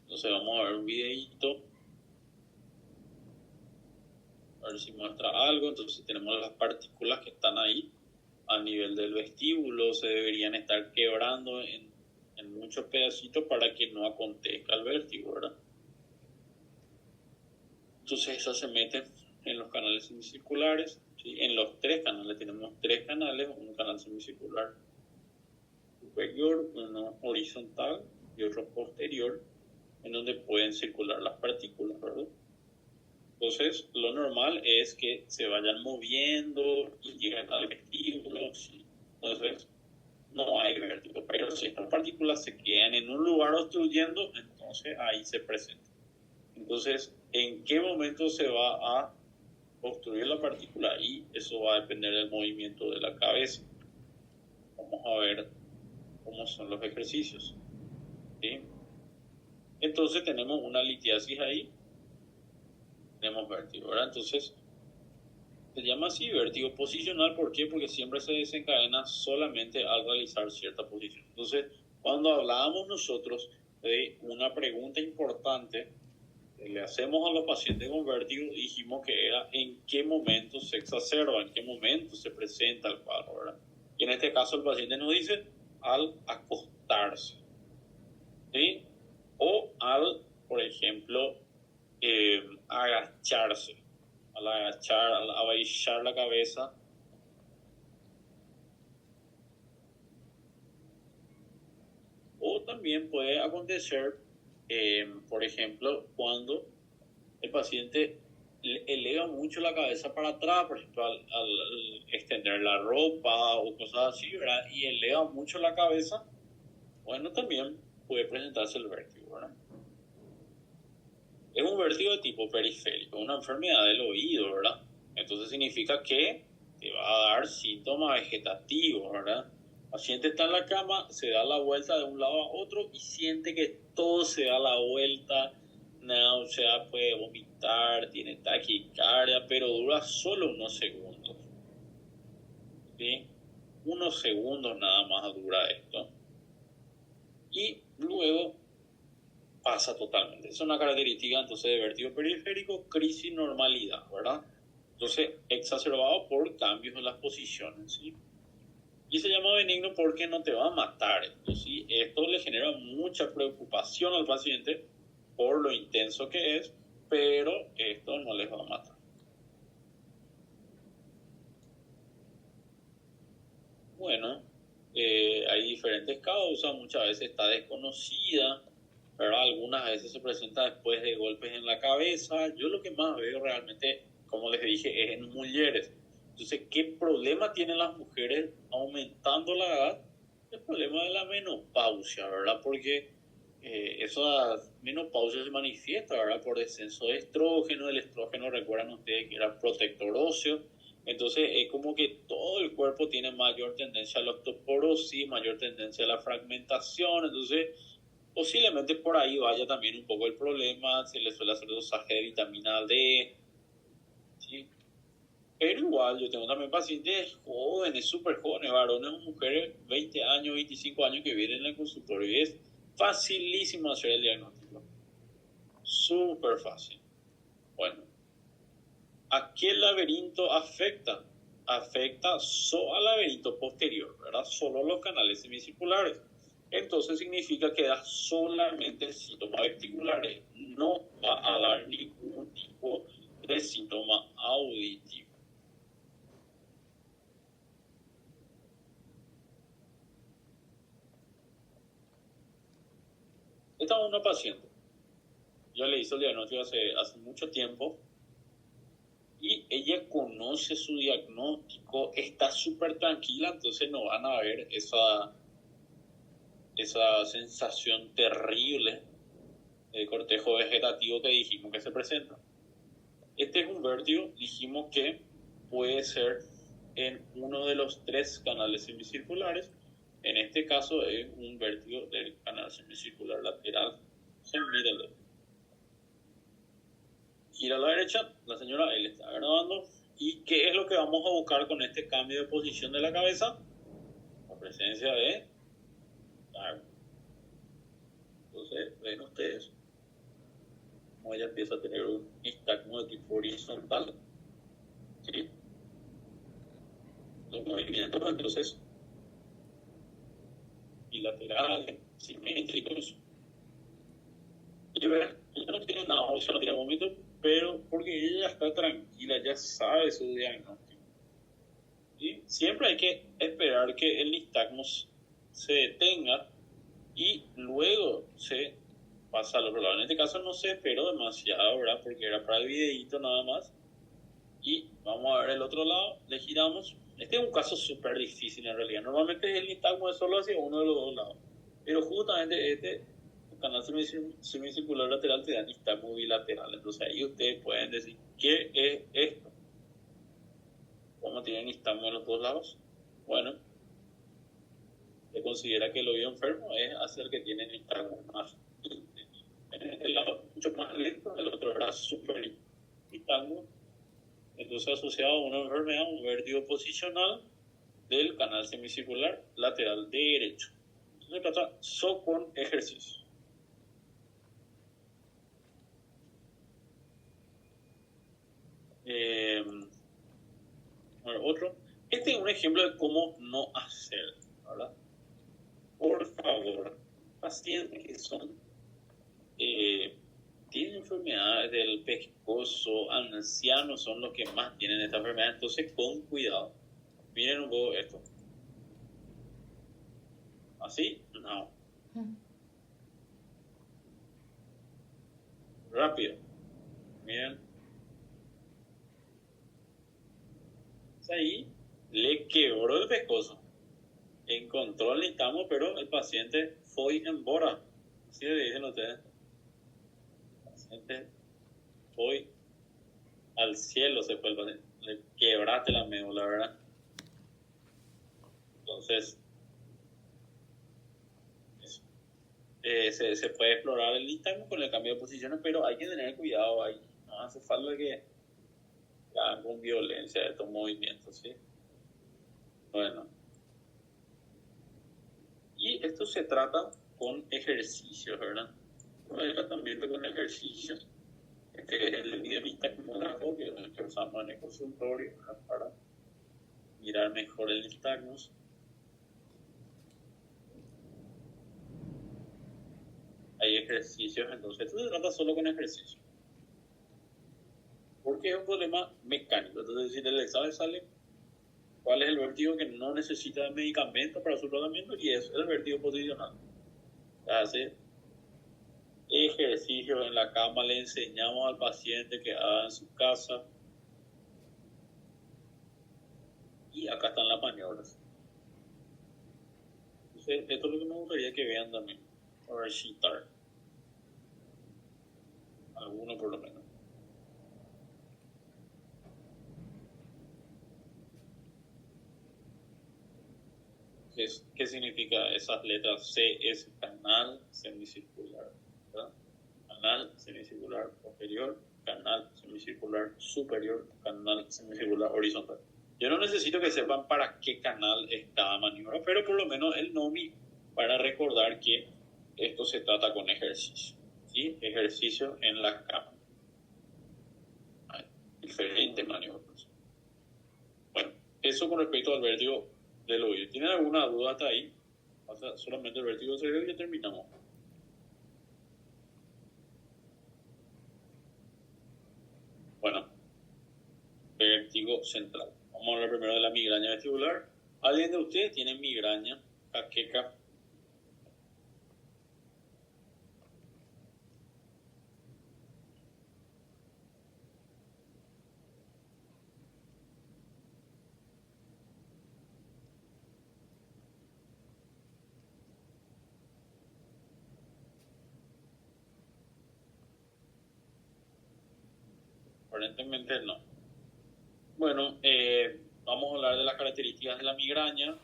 Entonces, vamos a ver un videito a ver si muestra algo. Entonces tenemos las partículas que están ahí a nivel del vestíbulo, se deberían estar quebrando en muchos pedacitos para que no acontezca el vértigo, ¿verdad? Entonces esas se meten en los canales semicirculares, ¿sí? En los tres canales, tenemos tres canales, un canal semicircular superior, uno horizontal y otro posterior, en donde pueden circular las partículas, ¿verdad? Entonces, lo normal es que se vayan moviendo y lleguen al vestíbulo, ¿sí? Entonces, no hay vértigo, pero si estas partículas se quedan en un lugar obstruyendo, entonces ahí se presenta. Entonces, ¿en qué momento se va a obstruir la partícula? Y eso va a depender del movimiento de la cabeza. Vamos a ver cómo son los ejercicios, ¿sí? Entonces tenemos una litiasis ahí, tenemos vértigo, ¿verdad? Entonces se llama así vértigo posicional. ¿Por qué? Porque siempre se desencadena solamente al realizar cierta posición. Entonces, cuando hablábamos nosotros de una pregunta importante que le hacemos a los pacientes con vértigo, dijimos que era en qué momento se exacerba, en qué momento se presenta el cuadro, ¿verdad? Y en este caso el paciente nos dice al acostarse, ¿sí? O al, por ejemplo, agacharse, al agachar, al abaixar la cabeza. O también puede acontecer, por ejemplo, cuando el paciente eleva mucho la cabeza para atrás, por ejemplo, al extender la ropa o cosas así, ¿verdad? Y eleva mucho la cabeza, bueno, también puede presentarse el vértigo, ¿verdad? Es un vértigo de tipo periférico, una enfermedad del oído, ¿verdad? Entonces significa que te va a dar síntomas vegetativos, ¿verdad? El paciente está en la cama, se da la vuelta de un lado a otro y siente que todo se da la vuelta, náusea, puede vomitar, tiene taquicardia, pero dura solo unos segundos, ¿sí? Unos segundos nada más dura esto. Y luego pasa totalmente. Es una característica entonces de vértigo periférico, crisis normalidad, ¿verdad? Entonces, exacerbado por cambios en las posiciones, ¿sí? Y se llama benigno porque no te va a matar esto, ¿sí? Esto le genera mucha preocupación al paciente por lo intenso que es, pero esto no les va a matar. Bueno, hay diferentes causas, muchas veces está desconocida, ¿verdad? Algunas veces se presenta después de golpes en la cabeza. Yo lo que más veo realmente, como les dije, es en mujeres. Entonces, ¿qué problema tienen las mujeres aumentando la edad? El problema de la menopausia, ¿verdad? Porque esa menopausia se manifiesta, ¿verdad? Por descenso de estrógeno. El estrógeno, recuerdan ustedes que era protector óseo. Entonces es como que todo el cuerpo tiene mayor tendencia a la osteoporosis, mayor tendencia a la fragmentación. Entonces posiblemente por ahí vaya también un poco el problema. Se le suele hacer dosaje de vitamina D, ¿sí? Pero igual yo tengo también pacientes jóvenes, súper jóvenes, varones o mujeres, 20 años, 25 años, que vienen al consultorio y es facilísimo hacer el diagnóstico, súper fácil. Bueno, ¿a qué laberinto afecta? Afecta solo al laberinto posterior, ¿verdad? Solo los canales semicirculares. Entonces significa que da solamente síntomas vesticulares, no va a dar ningún tipo de síntoma auditivo. Esta es una paciente. Yo le hice el diagnóstico hace mucho tiempo y ella conoce su diagnóstico, está súper tranquila, entonces no van a ver esa sensación terrible de cortejo vegetativo que dijimos que se presenta. Este es un vértigo, dijimos que puede ser en uno de los tres canales semicirculares. En este caso es un vértigo del canal semicircular lateral. Míralo. Gira a la derecha, la señora él está grabando. ¿Y qué es lo que vamos a buscar con este cambio de posición de la cabeza? La presencia de algo. Entonces, ven ustedes cómo ella empieza a tener un nistagmo de tipo horizontal. ¿sí? Los movimientos entonces bilaterales, simétricos. Y ver, ella no tiene náusea, no tiene vómito, pero porque ella ya está tranquila, ya sabe su diagnóstico. ¿Sí? Siempre hay que esperar que el nistagmus se detenga y luego se pasa al otro lado. En este caso no se esperó demasiado, ¿verdad? Porque era para el videíto nada más. Y vamos a ver el otro lado, le giramos. Este es un caso súper difícil en realidad. Normalmente el nistagmo es solo hacia uno de los dos lados. Pero justamente el canal semicircular lateral te da nistagmo bilateral. Entonces ahí ustedes pueden decir, ¿qué es esto? ¿Cómo tiene nistagmo en los dos lados? Bueno, se considera que el oído enfermo es hacia el que tiene nistagmo más. El lado mucho más lento, el otro era súper nistagmo. Entonces asociado a una enfermedad, un vértigo posicional del canal semicircular lateral derecho. Entonces se trata solo con ejercicio. Bueno, otro. Este es un ejemplo de cómo no hacer, ¿verdad? Por favor, pacientes que son tienen enfermedades del pescozo, ancianos son los que más tienen esta enfermedad, entonces con cuidado. Miren un poco esto. ¿Así? No. Rápido. Miren. Ahí le quebró el pescozo. Encontró el nistagmo, pero el paciente fue embora. Así le dicen ustedes. El paciente fue al cielo, se fue el paciente. Le quebraste la médula, ¿verdad? Entonces, se puede explorar el nistagmo con el cambio de posiciones, pero hay que tener cuidado ahí. No hace falta que hagan con violencia estos movimientos, ¿sí? Bueno. Y esto se trata con ejercicios, ¿verdad? El tratamiento con ejercicios. Este es el videonistagmógrafo que usamos en el consultorio, ¿verdad? Para mirar mejor el nistagmus. Hay ejercicios, entonces esto se trata solo con ejercicios. Porque es un problema mecánico. Entonces, si el examen sale cuál es el vértigo que no necesita medicamento para su tratamiento, y es el vértigo posicional. Hace ejercicios en la cama, le enseñamos al paciente que haga en su casa. Y acá están las maniobras. Entonces, esto es lo que me gustaría que vean también. A ver, citar. Alguno por lo menos. ¿Qué significa esas letras? C es canal semicircular, ¿verdad? Canal semicircular posterior, canal semicircular superior, canal semicircular horizontal. Yo no necesito que sepan para qué canal es cada maniobra, pero por lo menos el NOMI para recordar que esto se trata con ejercicio, ¿sí? Ejercicio en la cama. Hay diferentes maniobras. Bueno, eso con respecto al vértigo del oído. ¿Tienen alguna duda hasta ahí? O sea, solamente el vértigo cerebral y ya terminamos. Bueno, vértigo central. Vamos a hablar primero de la migraña vestibular. ¿Alguien de ustedes tiene migraña, jaqueca? Aparentemente no. Bueno, vamos a hablar de las características de la migraña.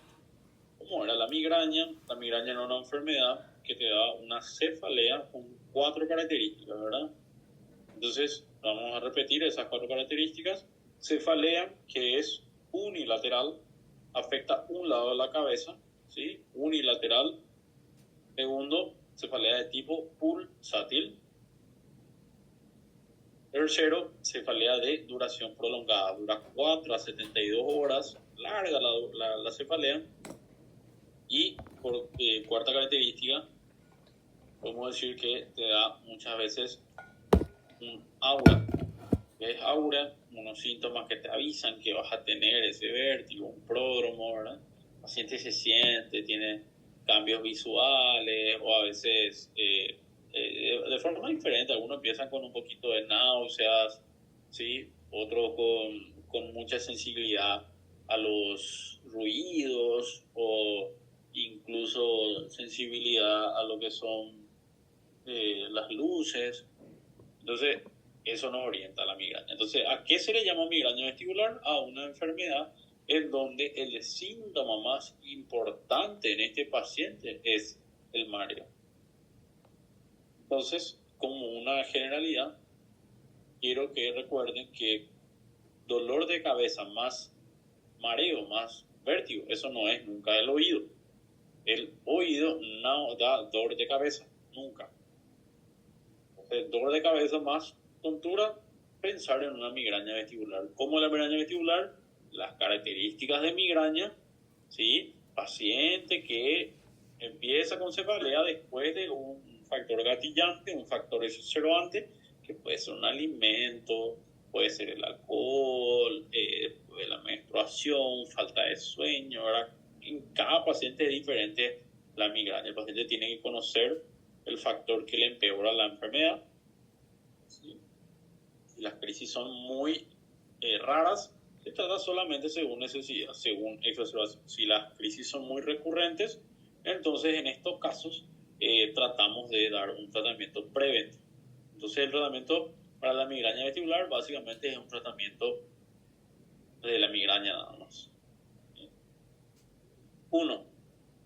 ¿Cómo era la migraña? La migraña era una enfermedad que te da una cefalea con 4 características, ¿verdad? Entonces, vamos a repetir esas 4 características. Cefalea, que es unilateral, afecta un lado de la cabeza, ¿sí? Unilateral. Segundo, cefalea de tipo pulsátil. Tercero, cefalea de duración prolongada, dura 4 a 72 horas, larga la cefalea. Y por cuarta característica, podemos decir que te da muchas veces un aura. ¿Qué es aura? Unos síntomas que te avisan que vas a tener ese vértigo, un pródromo, ¿verdad? El paciente se siente, tiene cambios visuales o a veces de forma diferente. Algunos empiezan con un poquito de náuseas, ¿sí? Otros con mucha sensibilidad a los ruidos o incluso sensibilidad a lo que son las luces. Entonces, eso nos orienta a la migraña. Entonces, ¿a qué se le llama migraña vestibular? A una enfermedad en donde el síntoma más importante en este paciente es el mareo. Entonces, como una generalidad, quiero que recuerden que dolor de cabeza más mareo, más vértigo, eso no es nunca el oído. El oído no da dolor de cabeza, nunca. Entonces, dolor de cabeza más tontura, pensar en una migraña vestibular. ¿Cómo la migraña vestibular? Las características de migraña, ¿sí? Paciente que empieza con cefalea después de un factor gatillante, un factor exacerbante, que puede ser un alimento, puede ser el alcohol, la menstruación, falta de sueño, ¿verdad? En cada paciente es diferente la migraña. El paciente tiene que conocer el factor que le empeora la enfermedad. ¿Sí? Las crisis son muy raras, se trata solamente según necesidad, según exacerbación. Si las crisis son muy recurrentes, entonces en estos casos tratamos de dar un tratamiento preventivo. Entonces el tratamiento para la migraña vestibular básicamente es un tratamiento de la migraña nada más. Uno,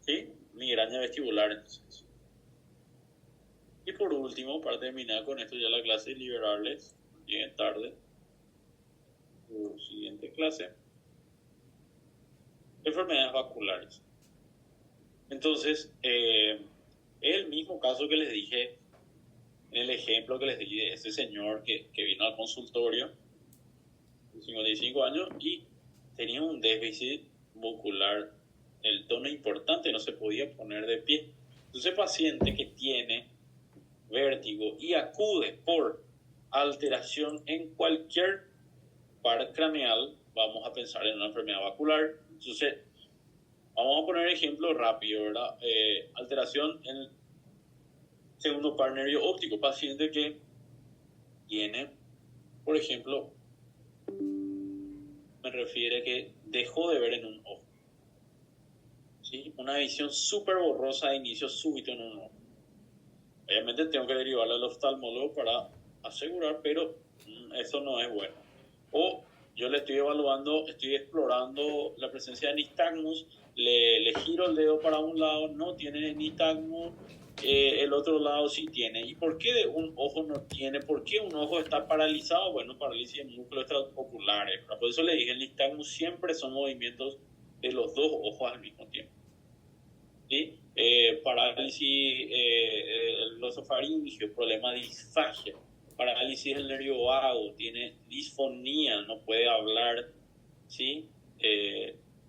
¿sí? Migraña vestibular entonces. Y por último, para terminar con esto ya la clase, liberarles, lleguen tarde, siguiente clase, enfermedades vasculares. Entonces, el mismo caso que les dije, en el ejemplo que les di de ese señor que vino al consultorio, de 55 años, y tenía un déficit muscular, el tono importante, no se podía poner de pie. Entonces, paciente que tiene vértigo y acude por alteración en cualquier par craneal, vamos a pensar en una enfermedad vascular. Entonces, vamos a poner ejemplo rápido, ¿verdad? Alteración en el segundo par nervio óptico, paciente que tiene, por ejemplo, me refiere que dejó de ver en un ojo, ¿sí? Una visión súper borrosa de inicio súbito en un ojo. Obviamente tengo que derivarle al oftalmólogo para asegurar, pero eso no es bueno. O yo le estoy evaluando, estoy explorando la presencia de nistagmus, le giro el dedo para un lado, no tiene nistagmus, el otro lado sí tiene. ¿Y por qué un ojo no tiene? ¿Por qué un ojo está paralizado? Bueno, parálisis de músculos extraoculares. Por eso le dije, el nistagmus siempre son movimientos de los dos ojos al mismo tiempo. ¿Sí? Parálisis glosofaringio, problema de disfagia, parálisis del nervio vago, tiene disfonía, no puede hablar, ¿sí?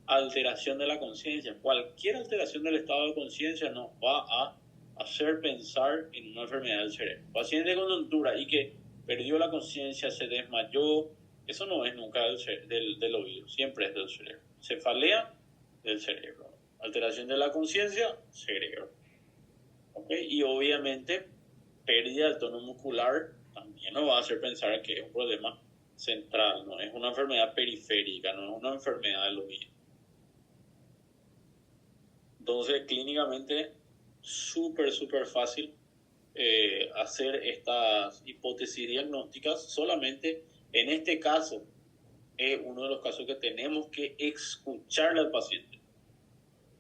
Alteración de la conciencia, cualquier alteración del estado de conciencia nos va a hacer pensar en una enfermedad del cerebro. Paciente con tontura y que perdió la conciencia, se desmayó, eso no es nunca del oído, siempre es del cerebro. Cefalea del cerebro. Alteración de la conciencia, cerebro. ¿Okay? Y obviamente, pérdida del tono muscular también nos va a hacer pensar que es un problema central, no es una enfermedad periférica, no es una enfermedad del oído. Entonces, clínicamente, súper fácil hacer estas hipótesis diagnósticas. Solamente en este caso, es uno de los casos que tenemos que escucharle al paciente.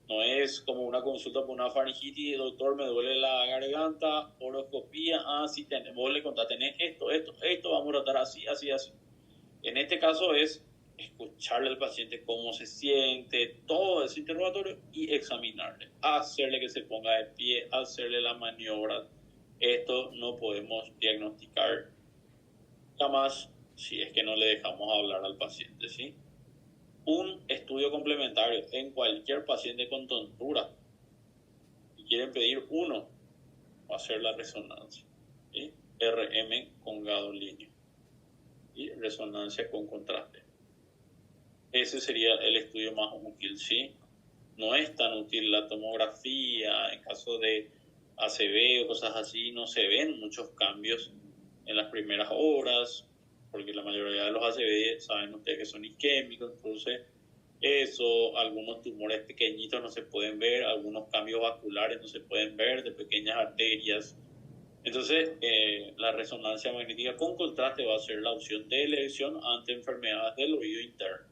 No es como una consulta por una faringitis, doctor, me duele la garganta, horoscopía, sí, vos le contás, tenés esto, vamos a tratar así. En este caso es escucharle al paciente cómo se siente, todo ese interrogatorio y examinarle, hacerle que se ponga de pie, hacerle la maniobra. Esto no podemos diagnosticar Jamás, si es que no le dejamos hablar al paciente, ¿sí? Un estudio complementario en cualquier paciente con tontura, si quieren pedir uno, va a ser la resonancia, ¿sí? RM con gadolínio y resonancia con contraste. Ese sería el estudio más útil, ¿sí? No es tan útil la tomografía, en caso de ACV o cosas así, no se ven muchos cambios en las primeras horas, porque la mayoría de los ACV saben ustedes que son isquémicos, entonces eso, algunos tumores pequeñitos no se pueden ver, algunos cambios vasculares no se pueden ver de pequeñas arterias. Entonces, la resonancia magnética con contraste va a ser la opción de elección ante enfermedades del oído interno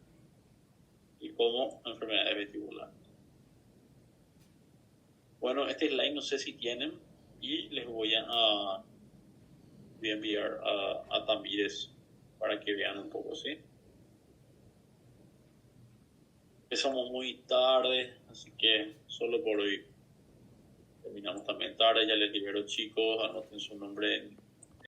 y como enfermedades vestibulares. Bueno, este slide no sé si tienen y les voy a enviar a Tamires para que vean un poco, ¿sí? Empezamos muy tarde, así que solo por hoy terminamos también tarde. Ya les libero, chicos, anoten su nombre en